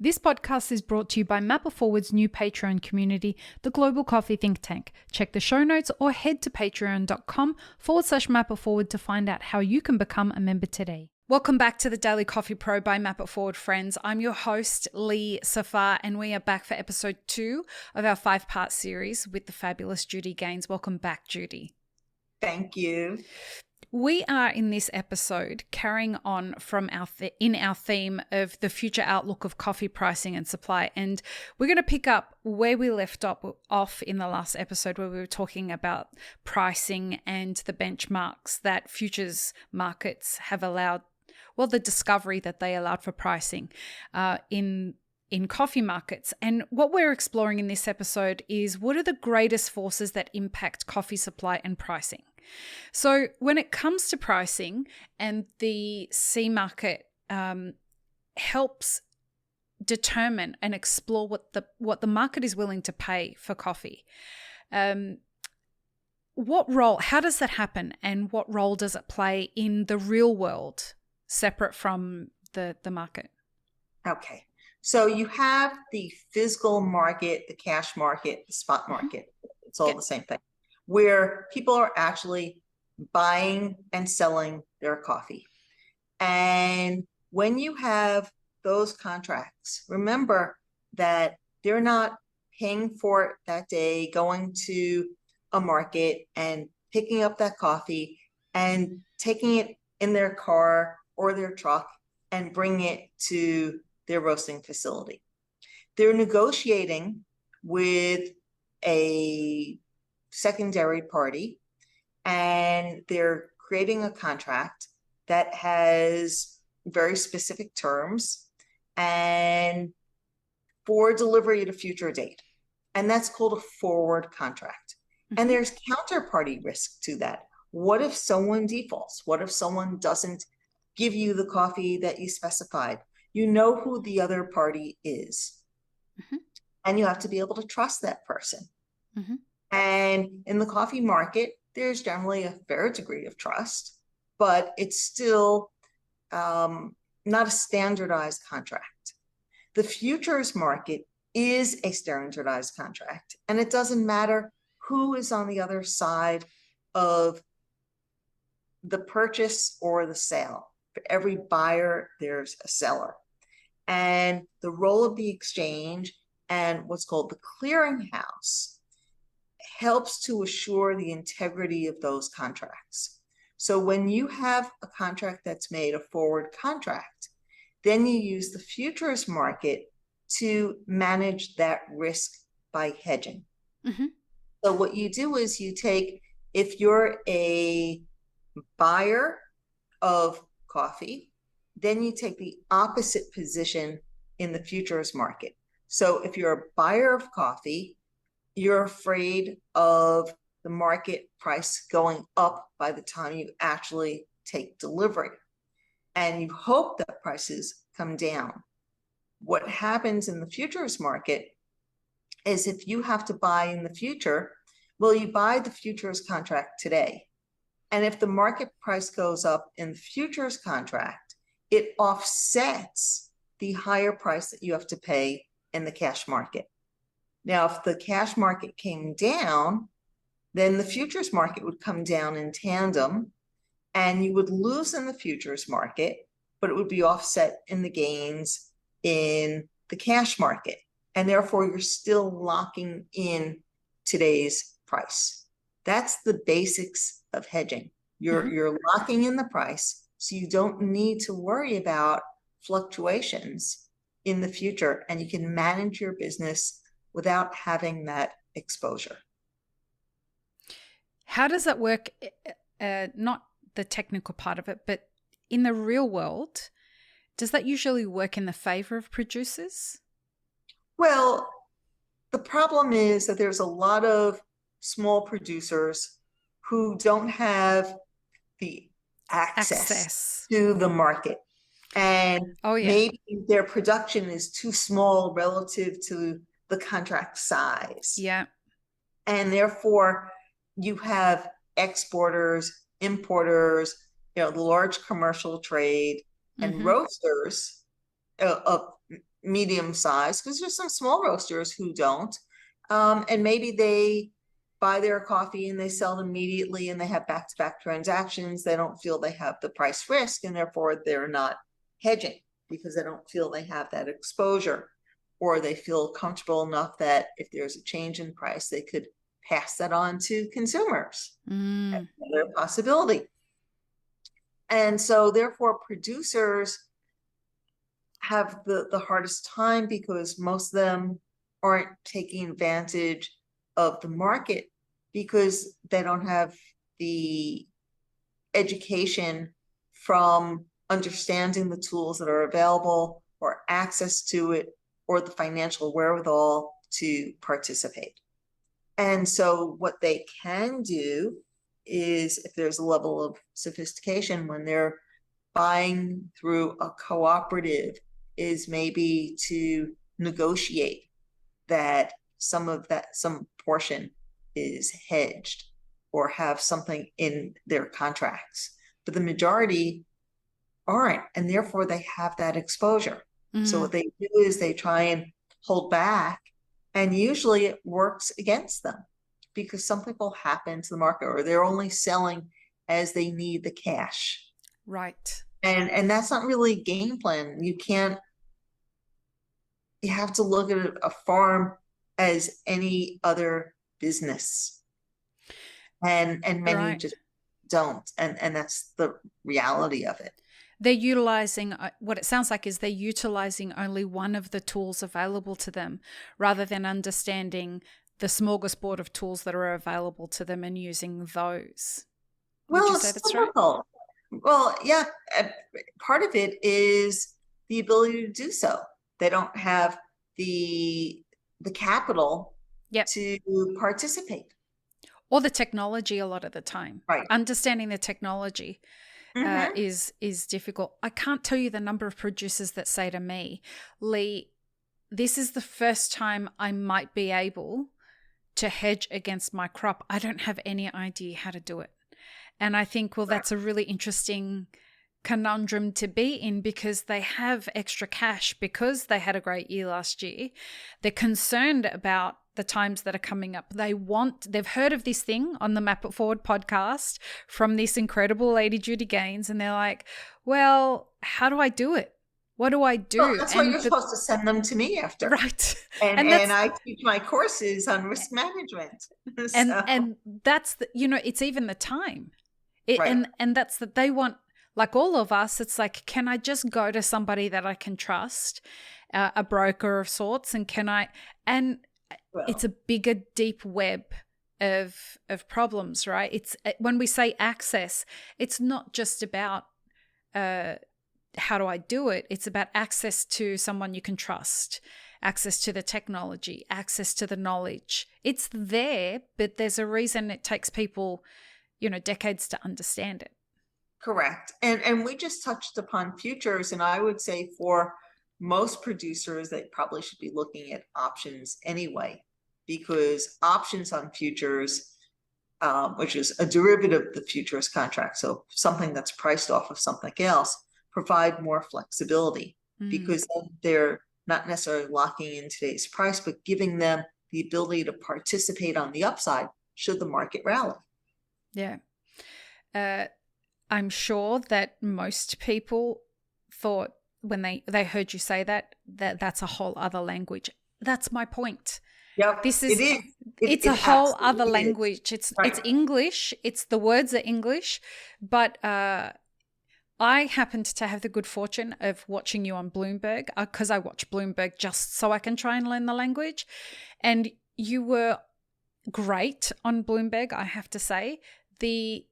This podcast is brought to you by Mapper Forward's new Patreon community, the Global Coffee Think Tank. Check the show notes or head to patreon.com/Mapper Forward to find out how you can become a member today. Welcome back to the Daily Coffee Pro by Mapper Forward, friends. I'm your host, Lee Safar, and we are back for episode 2 of our 5-part series with the fabulous Judith Ganes. Welcome back, Judy. Thank you. We are in this episode carrying on from our theme of the future outlook of coffee pricing and supply, and we're going to pick up where we left off in the last episode, where we were talking about pricing and the benchmarks that futures markets have allowed, well, the discovery that they allowed for pricing in coffee markets. And what we're exploring in this episode is what are the greatest forces that impact coffee supply and pricing. So when it comes to pricing, and the C market helps determine and explore what the market is willing to pay for coffee. What role, how does that happen, and what role does it play in the real world, separate from the market? Okay. So you have the physical market, the cash market, the spot market. It's all the same thing, where people are actually buying and selling their coffee. And when you have those contracts, remember that they're not paying for it that day, going to a market and picking up that coffee and taking it in their car or their truck and bringing it to their roasting facility. They're negotiating with a secondary party, and they're creating a contract that has very specific terms and for delivery at a future date. And that's called a forward contract. And there's counterparty risk to that. What if someone defaults? What if someone doesn't give you the coffee that you specified? You know who the other party is. And you have to be able to trust that person. And in the coffee market, there's generally a fair degree of trust, but it's still not a standardized contract. The futures market is a standardized contract, and it doesn't matter who is on the other side of the purchase or the sale. For every buyer, there's a seller. And the role of the exchange and what's called the clearinghouse helps to assure the integrity of those contracts. So when you have a contract that's made a forward contract, then you use the futures market to manage that risk by hedging. So what you do is you take, if you're a buyer of coffee, then you take the opposite position in the futures market. So if you're a buyer of coffee, you're afraid of the market price going up by the time you actually take delivery. And you hope that prices come down. What happens in the futures market is if you have to buy in the future, well, you buy the futures contract today. And if the market price goes up in the futures contract, it offsets the higher price that you have to pay in the cash market. Now, if the cash market came down, then the futures market would come down in tandem, and you would lose in the futures market, but it would be offset in the gains in the cash market. And therefore, you're still locking in today's price. That's the basics of hedging. You're locking in the price, so you don't need to worry about fluctuations in the future, and you can manage your business without having that exposure. How does that work? Not the technical part of it, but in the real world, does that usually work in the favor of producers? Well, the problem is that there's a lot of small producers who don't have the access to the market. And maybe their production is too small relative to the contract size. And therefore, you have exporters, importers, the large commercial trade, and roasters of medium size, because there's some small roasters who don't. And maybe they buy their coffee and they sell it immediately and they have back-to-back transactions. They don't feel they have the price risk, and therefore they're not hedging because they don't feel they have that exposure, or they feel comfortable enough that if there's a change in price, they could pass that on to consumers. That's another possibility. And so therefore producers have the hardest time because most of them aren't taking advantage of the market because they don't have the education from understanding the tools that are available or access to it or the financial wherewithal to participate. And so what they can do is, if there's a level of sophistication when they're buying through a cooperative, is maybe to negotiate that some portion is hedged or have something in their contracts, but the majority aren't, and therefore they have that exposure. So what they do is they try and hold back, and usually it works against them because something will happen to the market, or they're only selling as they need the cash. Right. And that's not really a game plan. You have to look at a farm as any other business. And many just don't. And that's the reality of it. They're utilizing, what it sounds like is they're utilizing only one of the tools available to them rather than understanding the smorgasbord of tools that are available to them and using those. Would you say that's right? Well, yeah, part of it is the ability to do so. They don't have the capital to participate. Or the technology a lot of the time. Right. Understanding the technology is difficult. I can't tell you the number of producers that say to me, Lee, this is the first time I might be able to hedge against my crop. I don't have any idea how to do it. And I think, well, that's a really interesting conundrum to be in because they have extra cash because they had a great year last year. They're concerned about the times that are coming up. They've heard of this thing on the Map It Forward podcast from this incredible lady, Judith Ganes, and they're like, well, how do I do it? What do I do? Well, that's why you're supposed to send them to me after. Right. And I teach my courses on risk management. And that's it's even the time. And that's that they want, like all of us, it's like, can I just go to somebody that I can trust, a broker of sorts, and it's a bigger, deep web of problems, right? It's when we say access, it's not just about how do I do it? It's about access to someone you can trust, access to the technology, access to the knowledge. It's there, but there's a reason it takes people, decades to understand it. Correct. And we just touched upon futures, and I would say for most producers, they probably should be looking at options anyway, because options on futures, which is a derivative of the futures contract, so something that's priced off of something else, provide more flexibility because then they're not necessarily locking in today's price, but giving them the ability to participate on the upside should the market rally. Yeah. I'm sure that most people thought when they heard you say that's a whole other language. That's my point. Yep, it's a whole other language. It's English. It's the words are English, but I happened to have the good fortune of watching you on Bloomberg because I watch Bloomberg just so I can try and learn the language, and you were great on Bloomberg. I have to say the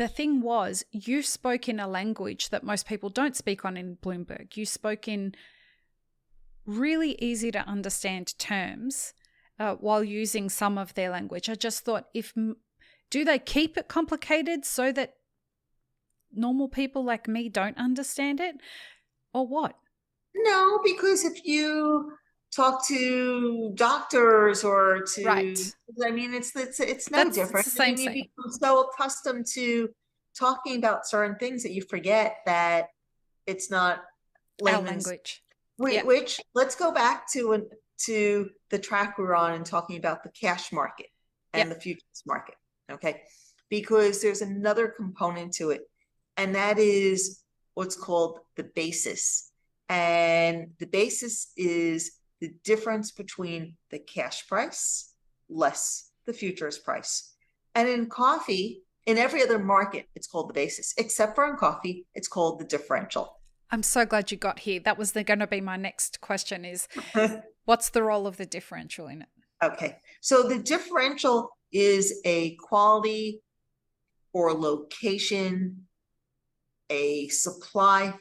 thing was, you spoke in a language that most people don't speak on in Bloomberg. You spoke in really easy to understand terms while using some of their language. I just thought, do they keep it complicated so that normal people like me don't understand it, or what? No, because if you talk to doctors or to, I mean, it's no different. It's the same you become so accustomed to talking about certain things that you forget that it's not our language. Yeah. Which let's go back to the track we're on and talking about the cash market and the futures market, okay? Because there's another component to it, and that is what's called the basis. And the basis is the difference between the cash price less the futures price. And in coffee, in every other market, it's called the basis, except for in coffee, it's called the differential. I'm so glad you got here. That was going to be my next question is, what's the role of the differential in it? Okay, so the differential is a quality or location, a supply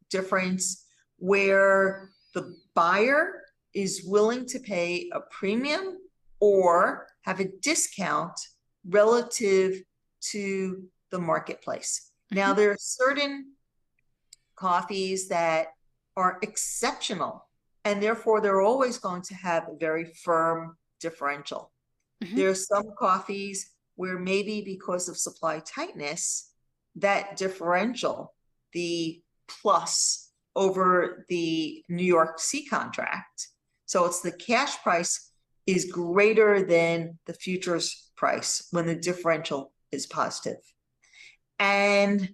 difference where the buyer is willing to pay a premium or have a discount relative to the marketplace. Now, there are certain coffees that are exceptional, and therefore they're always going to have a very firm differential. There are some coffees where maybe because of supply tightness, that differential, the plus over the New York C contract, so it's the cash price is greater than the futures price when the differential is positive. And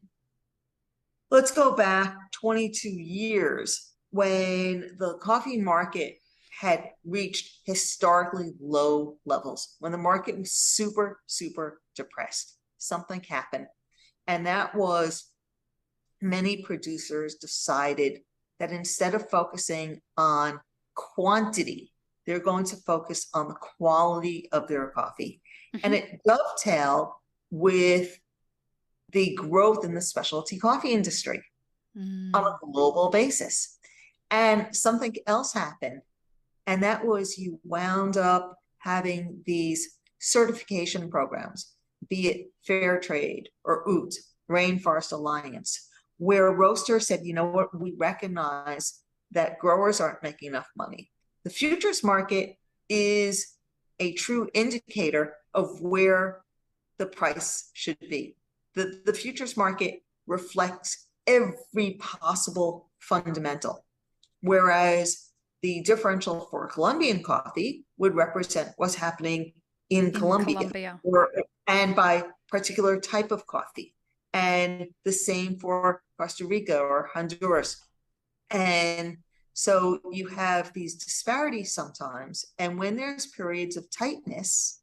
let's go back 22 years when the coffee market had reached historically low levels, when the market was super, super depressed. Something happened. And that was many producers decided that instead of focusing on quantity, they're going to focus on the quality of their coffee. And it dovetailed with the growth in the specialty coffee industry on a global basis. And something else happened, and that was you wound up having these certification programs, be it Fair Trade or UT, Rainforest Alliance, where roasters said, you know what, we recognize that growers aren't making enough money. The futures market is a true indicator of where the price should be. The futures market reflects every possible fundamental, whereas the differential for Colombian coffee would represent what's happening in Colombia. And by particular type of coffee. And the same for Costa Rica or Honduras. And so you have these disparities sometimes. And when there's periods of tightness,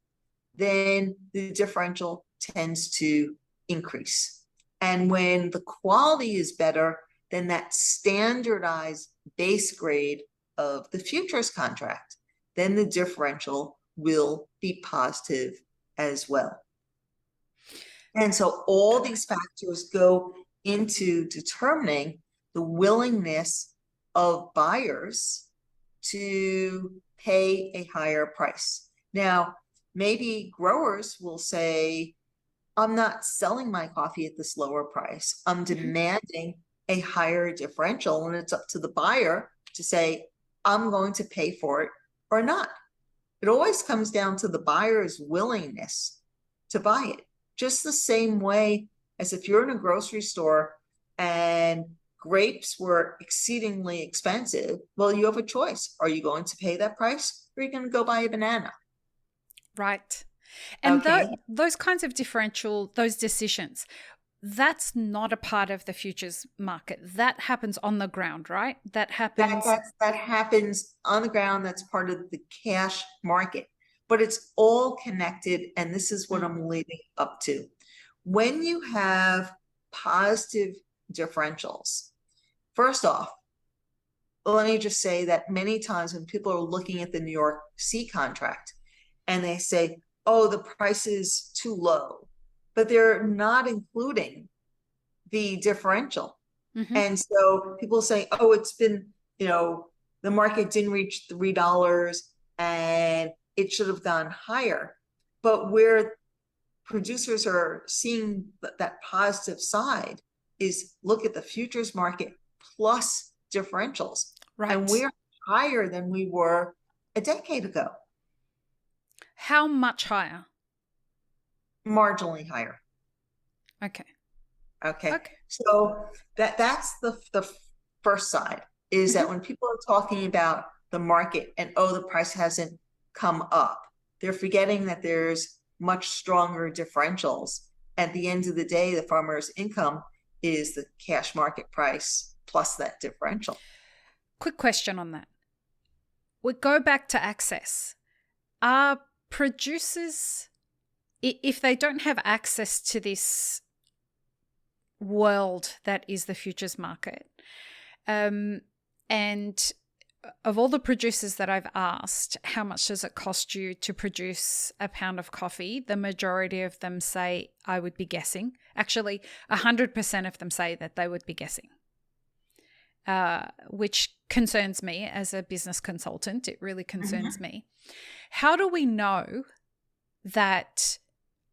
then the differential tends to increase. And when the quality is better, then that standardized base grade of the futures contract, then the differential will be positive as well. And so all these factors go into determining the willingness of buyers to pay a higher price. Now, maybe growers will say, I'm not selling my coffee at this lower price. I'm demanding a higher differential, and it's up to the buyer to say, I'm going to pay for it or not. It always comes down to the buyer's willingness to buy it. Just the same way as if you're in a grocery store and grapes were exceedingly expensive, well, you have a choice. Are you going to pay that price, or are you going to go buy a banana? Right. And those kinds of differential, those decisions, that's not a part of the futures market. That happens on the ground, right? That happens. That happens on the ground. That's part of the cash market. But it's all connected, and this is what I'm leading up to. When you have positive differentials, first off, let me just say that many times when people are looking at the New York C contract and they say, oh, the price is too low, but they're not including the differential. And so people say, oh, it's been, the market didn't reach $3 and it should have gone higher. But where producers are seeing that positive side is look at the futures market plus differentials. Right. And we're higher than we were a decade ago. How much higher? Marginally higher. Okay. So that's the first side. is that when people are talking about the market and, oh, the price hasn't come up, they're forgetting that there's much stronger differentials. At the end of the day, the farmer's income is the cash market price plus that differential. Quick question on that. We go back to access. Are producers, if they don't have access to this world that is the futures market, and of all the producers that I've asked, how much does it cost you to produce a pound of coffee? The majority of them say, I would be guessing. Actually, 100% of them say that they would be guessing, which concerns me as a business consultant. It really concerns me. How do we know that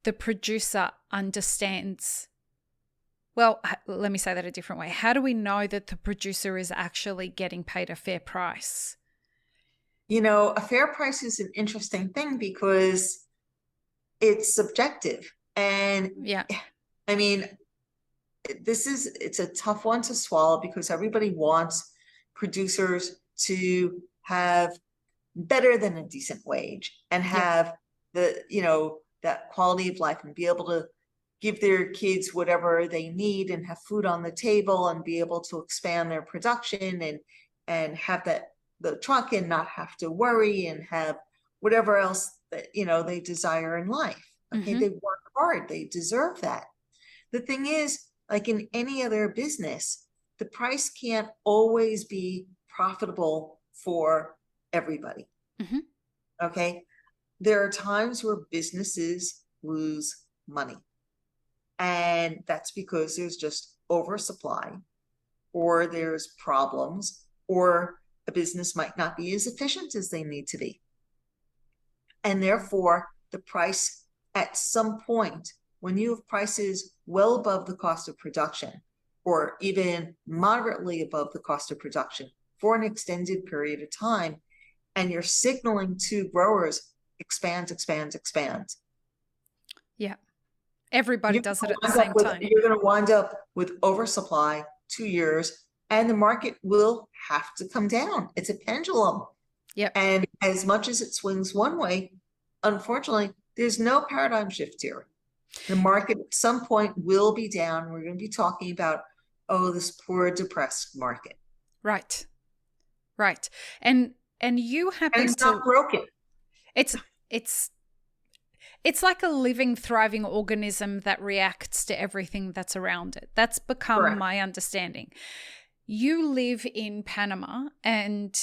the producer understands? Well, let me say that a different way. How do we know that the producer is actually getting paid a fair price? You know, a fair price is an interesting thing because it's subjective. And yeah, I mean, it's a tough one to swallow because everybody wants producers to have better than a decent wage and have the, you know, that quality of life and be able to give their kids whatever they need and have food on the table and be able to expand their production and have the truck and not have to worry and have whatever else that, you know, they desire in life. Okay, they work hard, they deserve that. The thing is, like in any other business, the price can't always be profitable for everybody. Okay, there are times where businesses lose money. And that's because there's just oversupply, or there's problems, or a business might not be as efficient as they need to be. And therefore, the price at some point, when you have prices well above the cost of production, or even moderately above the cost of production for an extended period of time, and you're signaling to growers, expand, expand, expand. Yeah. Everybody does it at the same time. You're going to wind up with oversupply 2 years, and the market will have to come down. It's a pendulum. Yep. And as much as it swings one way, unfortunately, there's no paradigm shift here. The market at some point will be down. We're going to be talking about, oh, this poor, depressed market. Right. Right. And you happen and it's not broken. It's like a living, thriving organism that reacts to everything that's around it. That's become my understanding. You live in Panama, and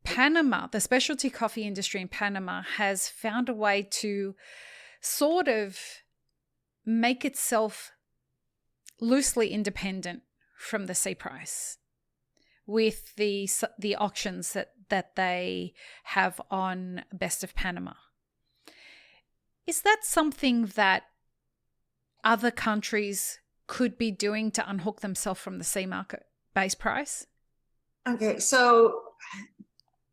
Panama, the specialty coffee industry in Panama, has found a way to sort of make itself loosely independent from the C price with the auctions that they have on Best of Panama. Is that something that other countries could be doing to unhook themselves from the C market base price? Okay, so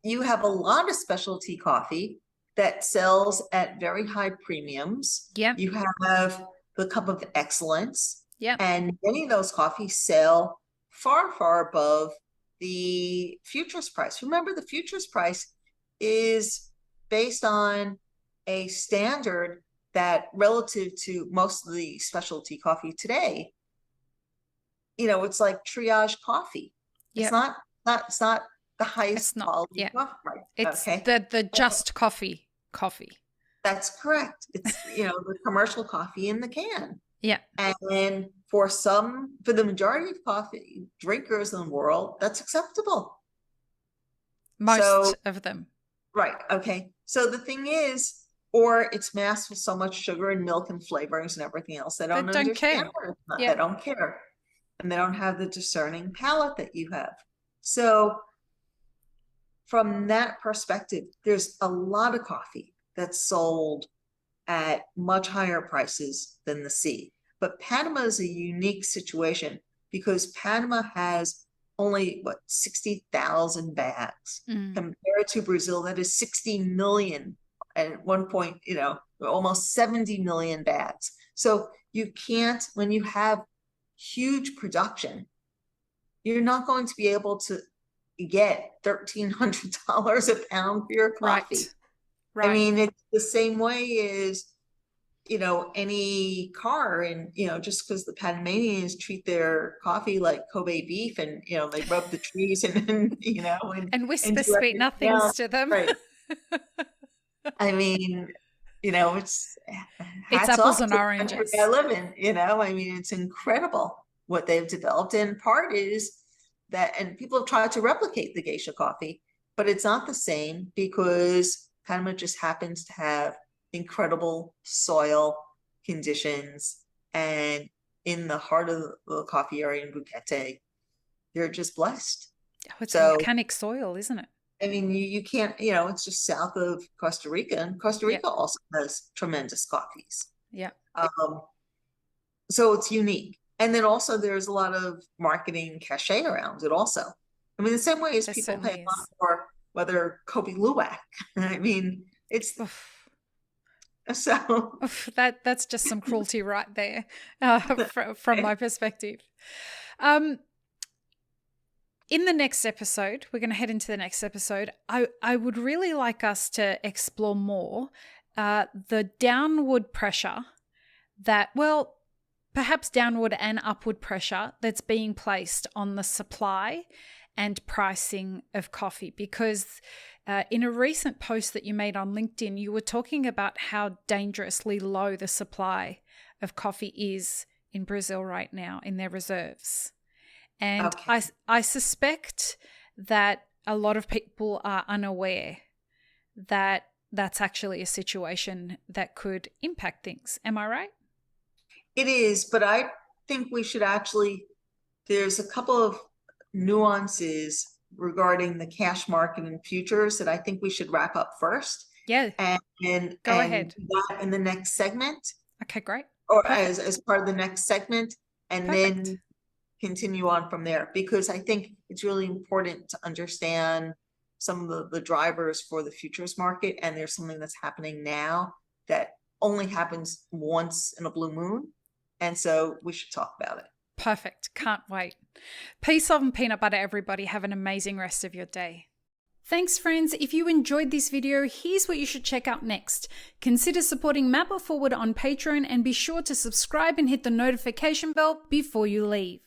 you have a lot of specialty coffee that sells at very high premiums. Yeah. You have the Cup of Excellence. Yeah. And many of those coffees sell far, far above the futures price. Remember, the futures price is based on a standard that, relative to most of the specialty coffee today, you know, it's like triage coffee. Yep. It's not the highest quality coffee. Right. It's the just coffee. That's correct. It's, you know, the commercial coffee in the can. Yeah. And for the majority of coffee drinkers in the world, that's acceptable. Most of them. Right. Okay. So the thing is, or it's masked with so much sugar and milk and flavorings and everything else, they don't understand care. They don't care. And they don't have the discerning palate that you have. So from that perspective, there's a lot of coffee that's sold at much higher prices than the C. But Panama is a unique situation because Panama has only 60,000 bags compared to Brazil that is 60 million. At one point, you know, almost 70 million bags. So you can't, when you have huge production, you're not going to be able to get $1,300 a pound for your coffee. Right. I mean, it's the same way as, any car, and, just because the Panamanians treat their coffee like Kobe beef, and, they rub the trees and and whisper do sweet everything nothings else. to them. Right. I mean, it's hats apples off and to the oranges. country I live in, I mean, it's incredible what they've developed. And part is that, and people have tried to replicate the geisha coffee, but it's not the same because Panama just happens to have incredible soil conditions, and in the heart of the coffee area in Buquete, they're just blessed. Oh, it's volcanic soil, isn't it? I mean, you can't, it's just south of Costa Rica, and Costa Rica also has tremendous coffees. Yeah. So it's unique. And then also there's a lot of marketing cachet around it also. I mean, the same way as people pay a lot for whether Kobe Luwak. I mean, it's so that's just some cruelty right there, from my perspective. In the next episode, we're going to head into the next episode. I would really like us to explore more the downward pressure that, well, perhaps downward and upward pressure that's being placed on the supply and pricing of coffee. Because in a recent post that you made on LinkedIn, you were talking about how dangerously low the supply of coffee is in Brazil right now in their reserves. And I suspect that a lot of people are unaware that that's actually a situation that could impact things. Am I right? It is, but I think we should there's a couple of nuances regarding the cash market and futures that I think we should wrap up first. Yeah. And go ahead. That in the next segment. Okay, great. Or as part of the next segment, and then continue on from there, because I think it's really important to understand some of the drivers for the futures market. And there's something that's happening now that only happens once in a blue moon. And so we should talk about it. Perfect. Can't wait. Peace, love, and peanut butter, everybody. Have an amazing rest of your day. Thanks, friends. If you enjoyed this video, here's what you should check out next. Consider supporting Map It Forward on Patreon, and be sure to subscribe and hit the notification bell before you leave.